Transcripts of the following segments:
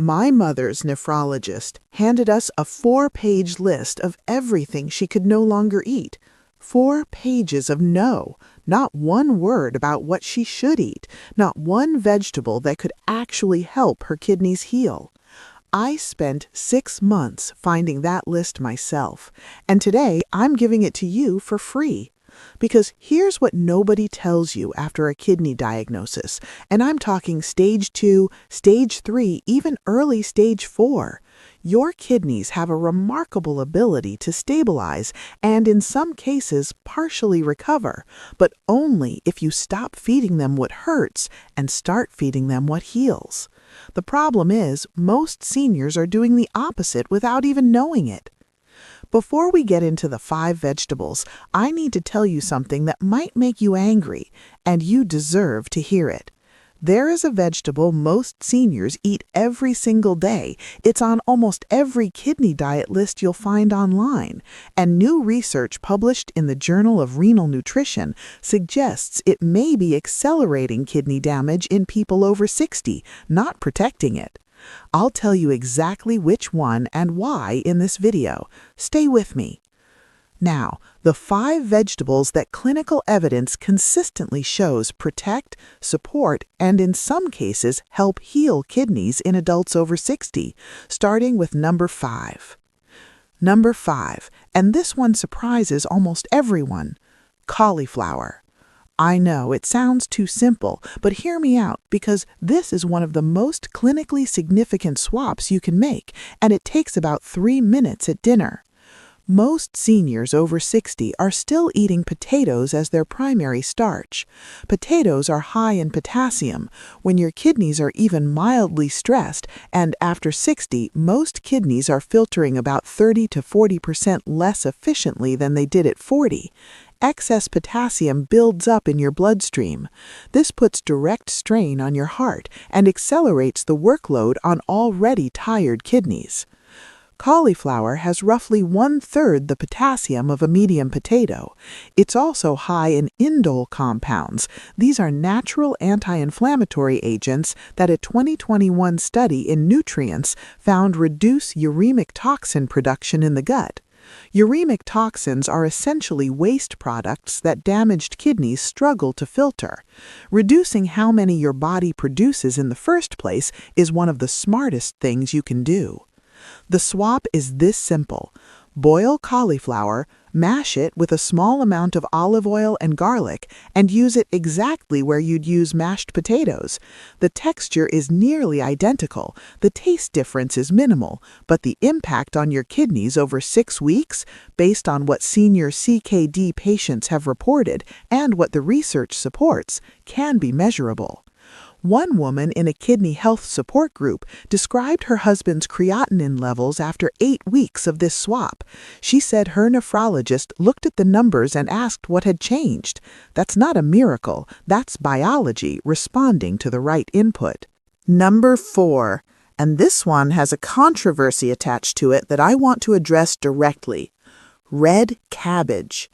My mother's nephrologist handed us a 4-page list of everything she could no longer eat. 4 pages of no, not one word about what she should eat, not one vegetable that could actually help her kidneys heal. I spent 6 months finding that list myself, and today I'm giving it to you for free. Because here's what nobody tells you after a kidney diagnosis, and I'm talking stage 2, stage 3, even early stage 4. Your kidneys have a remarkable ability to stabilize and, in some cases, partially recover, but only if you stop feeding them what hurts and start feeding them what heals. The problem is, most seniors are doing the opposite without even knowing it. Before we get into the 5 vegetables, I need to tell you something that might make you angry, and you deserve to hear it. There is a vegetable most seniors eat every single day. It's on almost every kidney diet list you'll find online, and new research published in the Journal of Renal Nutrition suggests it may be accelerating kidney damage in people over 60, not protecting it. I'll tell you exactly which one and why in this video. Stay with me. Now, the 5 vegetables that clinical evidence consistently shows protect, support, and in some cases help heal kidneys in adults over 60, starting with number 5. Number 5, and this one surprises almost everyone, cauliflower. I know it sounds too simple, but hear me out because this is one of the most clinically significant swaps you can make, and it takes about 3 minutes at dinner. Most seniors over 60 are still eating potatoes as their primary starch. Potatoes are high in potassium when your kidneys are even mildly stressed, and after 60, most kidneys are filtering about 30 to 40% less efficiently than they did at 40. Excess potassium builds up in your bloodstream. This puts direct strain on your heart and accelerates the workload on already tired kidneys. Cauliflower has roughly 1/3 the potassium of a medium potato. It's also high in indole compounds. These are natural anti-inflammatory agents that a 2021 study in nutrients found reduce uremic toxin production in the gut. Uremic toxins are essentially waste products that damaged kidneys struggle to filter. Reducing how many your body produces in the first place is one of the smartest things you can do. The swap is this simple. Boil cauliflower, mash it with a small amount of olive oil and garlic, and use it exactly where you'd use mashed potatoes. The texture is nearly identical, the taste difference is minimal, but the impact on your kidneys over 6 weeks, based on what senior CKD patients have reported and what the research supports, can be measurable. One woman in a kidney health support group described her husband's creatinine levels after 8 weeks of this swap. She said her nephrologist looked at the numbers and asked what had changed. That's not a miracle. That's biology responding to the right input. Number 4, and this one has a controversy attached to it that I want to address directly. Red cabbage.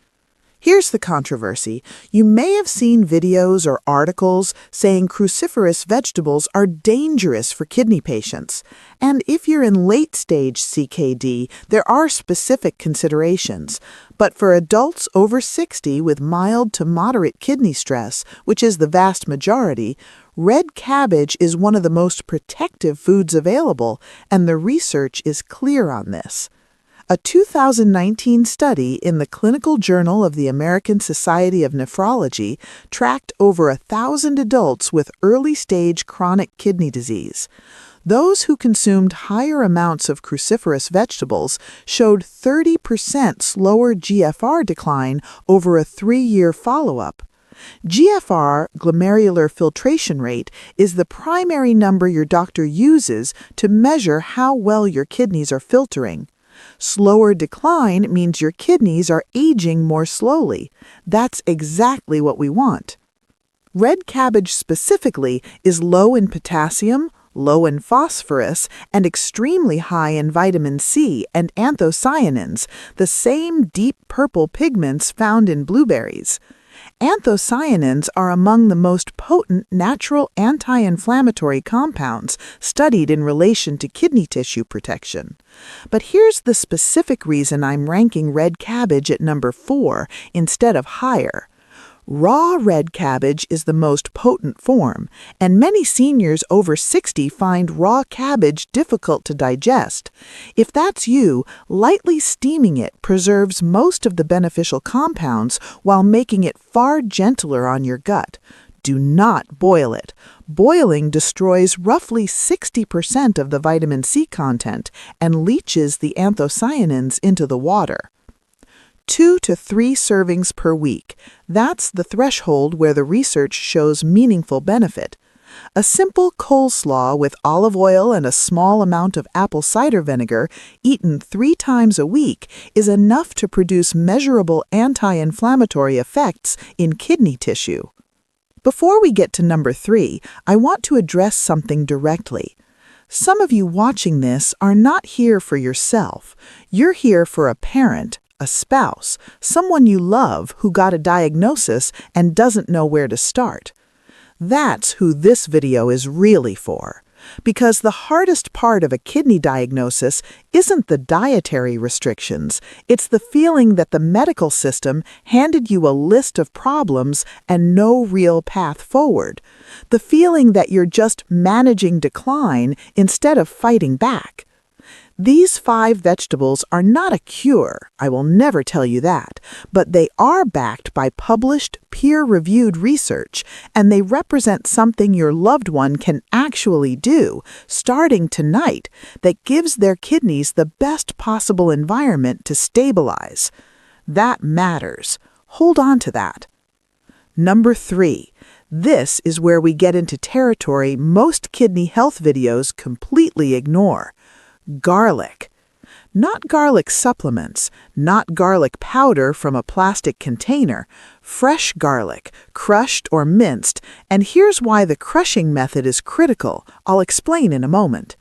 Here's the controversy. You may have seen videos or articles saying cruciferous vegetables are dangerous for kidney patients. And if you're in late-stage CKD, there are specific considerations. But for adults over 60 with mild to moderate kidney stress, which is the vast majority, red cabbage is one of the most protective foods available, and the research is clear on this. A 2019 study in the Clinical Journal of the American Society of Nephrology tracked over 1,000 adults with early-stage chronic kidney disease. Those who consumed higher amounts of cruciferous vegetables showed 30% slower GFR decline over a 3-year follow-up. GFR, glomerular filtration rate, is the primary number your doctor uses to measure how well your kidneys are filtering. Slower decline means your kidneys are aging more slowly. That's exactly what we want. Red cabbage specifically is low in potassium, low in phosphorus, and extremely high in vitamin C and anthocyanins, the same deep purple pigments found in blueberries. Anthocyanins are among the most potent natural anti-inflammatory compounds studied in relation to kidney tissue protection. But here's the specific reason I'm ranking red cabbage at number 4 instead of higher. Raw red cabbage is the most potent form, and many seniors over 60 find raw cabbage difficult to digest. If that's you, lightly steaming it preserves most of the beneficial compounds while making it far gentler on your gut. Do not boil it. Boiling destroys roughly 60% of the vitamin C content and leaches the anthocyanins into the water. 2 to 3 servings per week. That's the threshold where the research shows meaningful benefit. A simple coleslaw with olive oil and a small amount of apple cider vinegar, eaten 3 times a week, is enough to produce measurable anti-inflammatory effects in kidney tissue. Before we get to number 3, I want to address something directly. Some of you watching this are not here for yourself. You're here for a parent, a spouse, someone you love who got a diagnosis and doesn't know where to start. That's who this video is really for. Because the hardest part of a kidney diagnosis isn't the dietary restrictions, it's the feeling that the medical system handed you a list of problems and no real path forward. The feeling that you're just managing decline instead of fighting back. These 5 vegetables are not a cure, I will never tell you that, but they are backed by published, peer-reviewed research, and they represent something your loved one can actually do, starting tonight, that gives their kidneys the best possible environment to stabilize. That matters. Hold on to that. Number 3. This is where we get into territory most kidney health videos completely ignore. Garlic. Not garlic supplements, not garlic powder from a plastic container. Fresh garlic, crushed or minced, and here's why the crushing method is critical. I'll explain in a moment.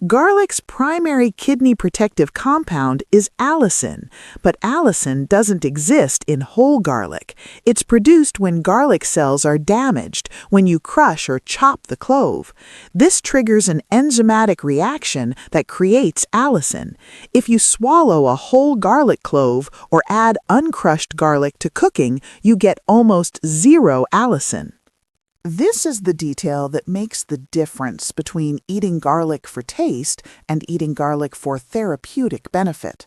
Garlic's primary kidney protective compound is allicin, but allicin doesn't exist in whole garlic. It's produced when garlic cells are damaged, when you crush or chop the clove. This triggers an enzymatic reaction that creates allicin. If you swallow a whole garlic clove or add uncrushed garlic to cooking, you get almost zero allicin. This is the detail that makes the difference between eating garlic for taste and eating garlic for therapeutic benefit.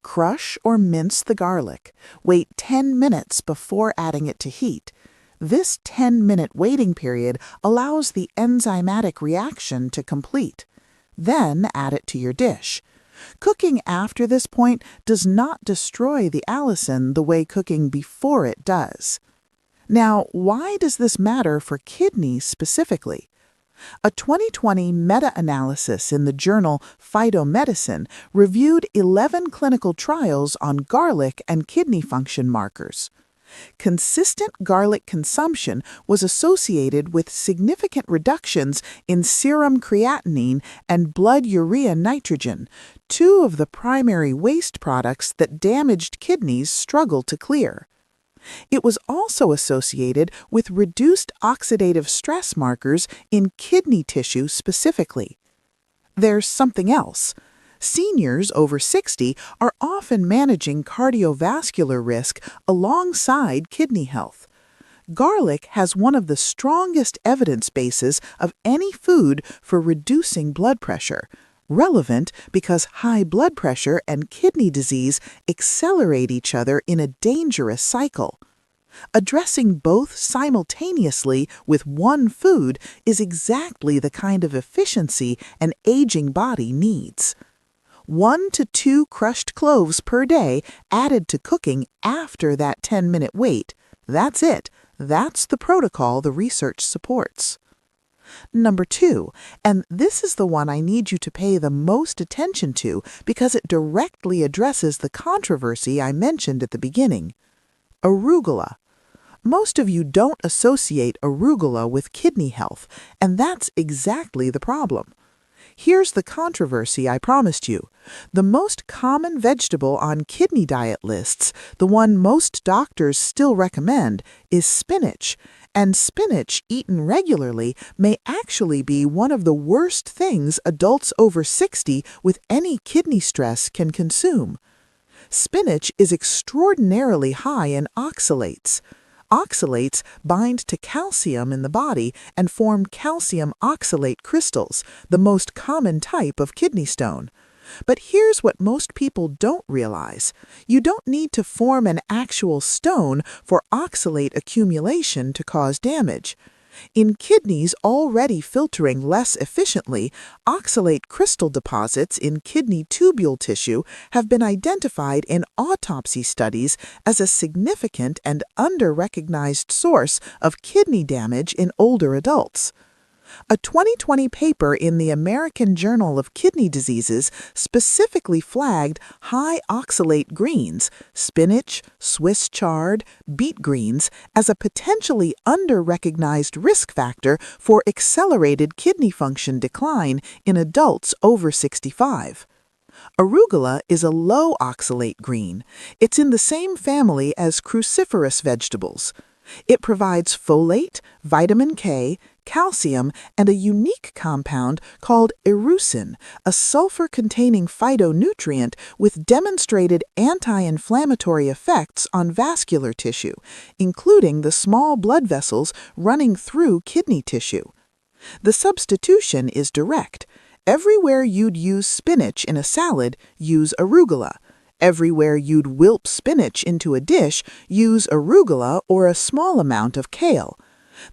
Crush or mince the garlic. Wait 10 minutes before adding it to heat. This 10-minute waiting period allows the enzymatic reaction to complete. Then add it to your dish. Cooking after this point does not destroy the allicin the way cooking before it does. Now, why does this matter for kidneys specifically? A 2020 meta-analysis in the journal Phytomedicine reviewed 11 clinical trials on garlic and kidney function markers. Consistent garlic consumption was associated with significant reductions in serum creatinine and blood urea nitrogen, 2 of the primary waste products that damaged kidneys struggle to clear. It was also associated with reduced oxidative stress markers in kidney tissue specifically. There's something else. Seniors over 60 are often managing cardiovascular risk alongside kidney health. Garlic has one of the strongest evidence bases of any food for reducing blood pressure. Relevant because high blood pressure and kidney disease accelerate each other in a dangerous cycle. Addressing both simultaneously with one food is exactly the kind of efficiency an aging body needs. 1 to 2 crushed cloves per day added to cooking after that 10-minute wait. That's it. That's the protocol the research supports. Number 2, and this is the one I need you to pay the most attention to because it directly addresses the controversy I mentioned at the beginning. Arugula. Most of you don't associate arugula with kidney health, and that's exactly the problem. Here's the controversy I promised you. The most common vegetable on kidney diet lists, the one most doctors still recommend, is spinach. And spinach eaten regularly may actually be one of the worst things adults over 60 with any kidney stress can consume. Spinach is extraordinarily high in oxalates. Oxalates bind to calcium in the body and form calcium oxalate crystals, the most common type of kidney stone. But here's what most people don't realize. You don't need to form an actual stone for oxalate accumulation to cause damage. In kidneys already filtering less efficiently, oxalate crystal deposits in kidney tubule tissue have been identified in autopsy studies as a significant and under-recognized source of kidney damage in older adults. A 2020 paper in the American Journal of Kidney Diseases specifically flagged high oxalate greens, spinach, Swiss chard, beet greens, as a potentially under-recognized risk factor for accelerated kidney function decline in adults over 65. Arugula is a low oxalate green. It's in the same family as cruciferous vegetables. It provides folate, vitamin K, calcium, and a unique compound called erucin, a sulfur-containing phytonutrient with demonstrated anti-inflammatory effects on vascular tissue, including the small blood vessels running through kidney tissue. The substitution is direct. Everywhere you'd use spinach in a salad, use arugula. Everywhere you'd wilt spinach into a dish, use arugula or a small amount of kale.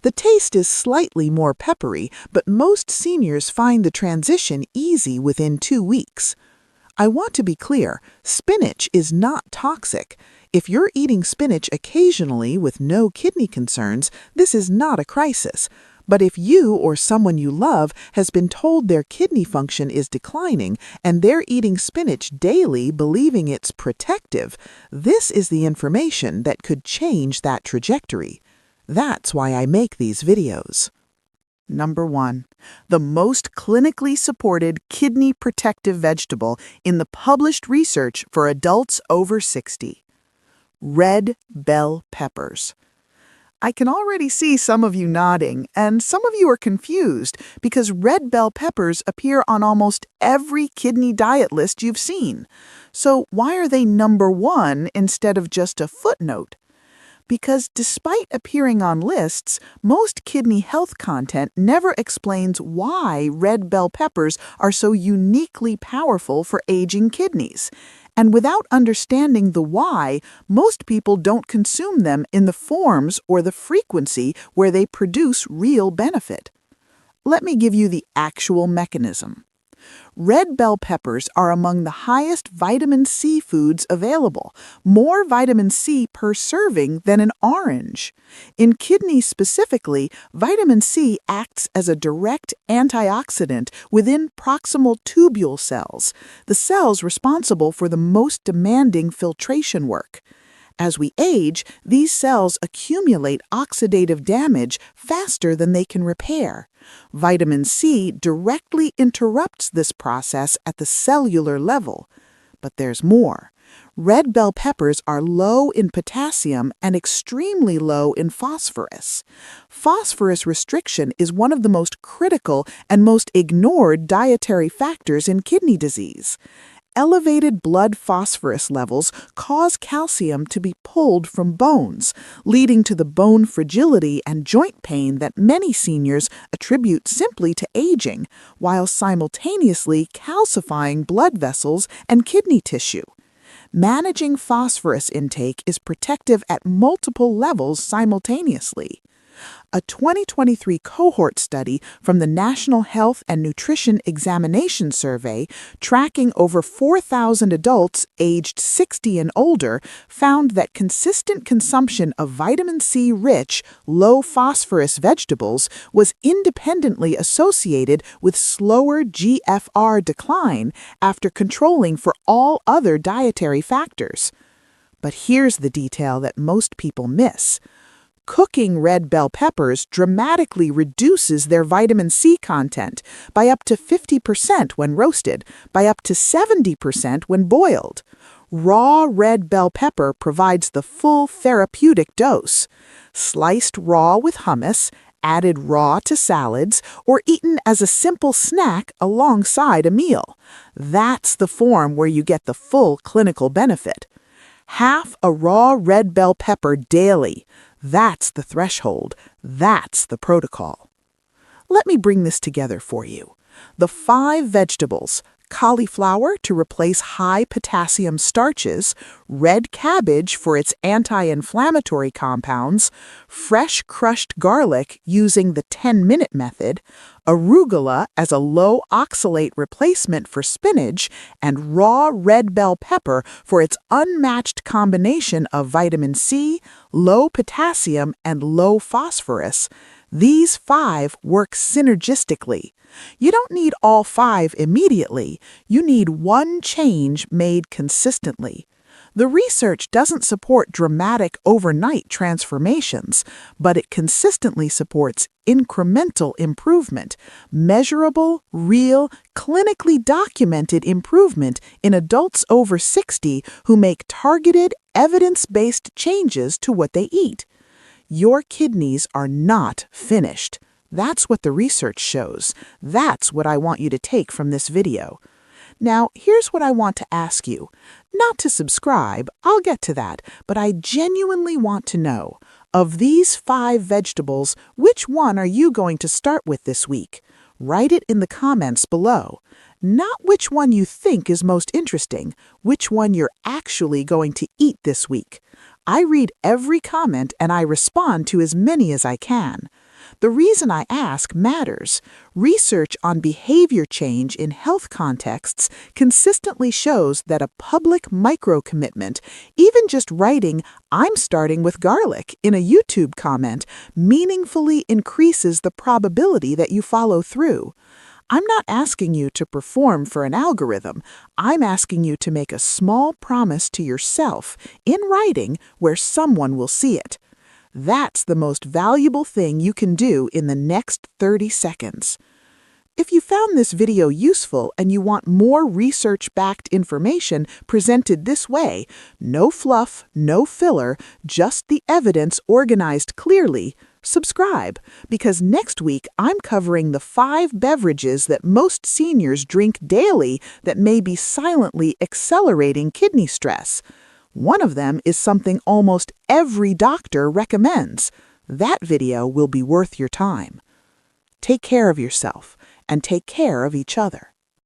The taste is slightly more peppery, but most seniors find the transition easy within 2 weeks. I want to be clear, spinach is not toxic. If you're eating spinach occasionally with no kidney concerns, this is not a crisis. But if you or someone you love has been told their kidney function is declining and they're eating spinach daily believing it's protective, this is the information that could change that trajectory. That's why I make these videos. Number 1. The most clinically supported kidney protective vegetable in the published research for adults over 60. Red bell peppers. I can already see some of you nodding, and some of you are confused because red bell peppers appear on almost every kidney diet list you've seen. So why are they number 1 instead of just a footnote? Because despite appearing on lists, most kidney health content never explains why red bell peppers are so uniquely powerful for aging kidneys. And without understanding the why, most people don't consume them in the forms or the frequency where they produce real benefit. Let me give you the actual mechanism. Red bell peppers are among the highest vitamin C foods available, more vitamin C per serving than an orange. In kidneys specifically, vitamin C acts as a direct antioxidant within proximal tubule cells, the cells responsible for the most demanding filtration work. As we age, these cells accumulate oxidative damage faster than they can repair. Vitamin C directly interrupts this process at the cellular level. But there's more. Red bell peppers are low in potassium and extremely low in phosphorus. Phosphorus restriction is one of the most critical and most ignored dietary factors in kidney disease. Elevated blood phosphorus levels cause calcium to be pulled from bones, leading to the bone fragility and joint pain that many seniors attribute simply to aging, while simultaneously calcifying blood vessels and kidney tissue. Managing phosphorus intake is protective at multiple levels simultaneously. A 2023 cohort study from the National Health and Nutrition Examination Survey, tracking over 4,000 adults aged 60 and older, found that consistent consumption of vitamin C-rich, low-phosphorus vegetables was independently associated with slower GFR decline after controlling for all other dietary factors. But here's the detail that most people miss. Cooking red bell peppers dramatically reduces their vitamin C content by up to 50% when roasted, by up to 70% when boiled. Raw red bell pepper provides the full therapeutic dose. Sliced raw with hummus, added raw to salads, or eaten as a simple snack alongside a meal. That's the form where you get the full clinical benefit. Half a raw red bell pepper daily. That's the threshold. That's the protocol. Let me bring this together for you. The 5 vegetables: cauliflower to replace high potassium starches, red cabbage for its anti-inflammatory compounds, fresh crushed garlic using the 10-minute method, arugula as a low oxalate replacement for spinach, and raw red bell pepper for its unmatched combination of vitamin C, low potassium, and low phosphorus. These 5 work synergistically. You don't need all 5 immediately. You need one change made consistently. The research doesn't support dramatic overnight transformations, but it consistently supports incremental improvement, measurable, real, clinically documented improvement in adults over 60 who make targeted, evidence-based changes to what they eat. Your kidneys are not finished. That's what the research shows. That's what I want you to take from this video. Now, here's what I want to ask you. Not to subscribe, I'll get to that, but I genuinely want to know, of these 5 vegetables, which one are you going to start with this week? Write it in the comments below. Not which one you think is most interesting, which one you're actually going to eat this week. I read every comment and I respond to as many as I can. The reason I ask matters. Research on behavior change in health contexts consistently shows that a public micro-commitment, even just writing, "I'm starting with garlic," in a YouTube comment, meaningfully increases the probability that you follow through. I'm not asking you to perform for an algorithm. I'm asking you to make a small promise to yourself in writing where someone will see it. That's the most valuable thing you can do in the next 30 seconds. If you found this video useful and you want more research-backed information presented this way, no fluff, no filler, just the evidence organized clearly, subscribe, because next week I'm covering the 5 beverages that most seniors drink daily that may be silently accelerating kidney stress. One of them is something almost every doctor recommends. That video will be worth your time. Take care of yourself and take care of each other.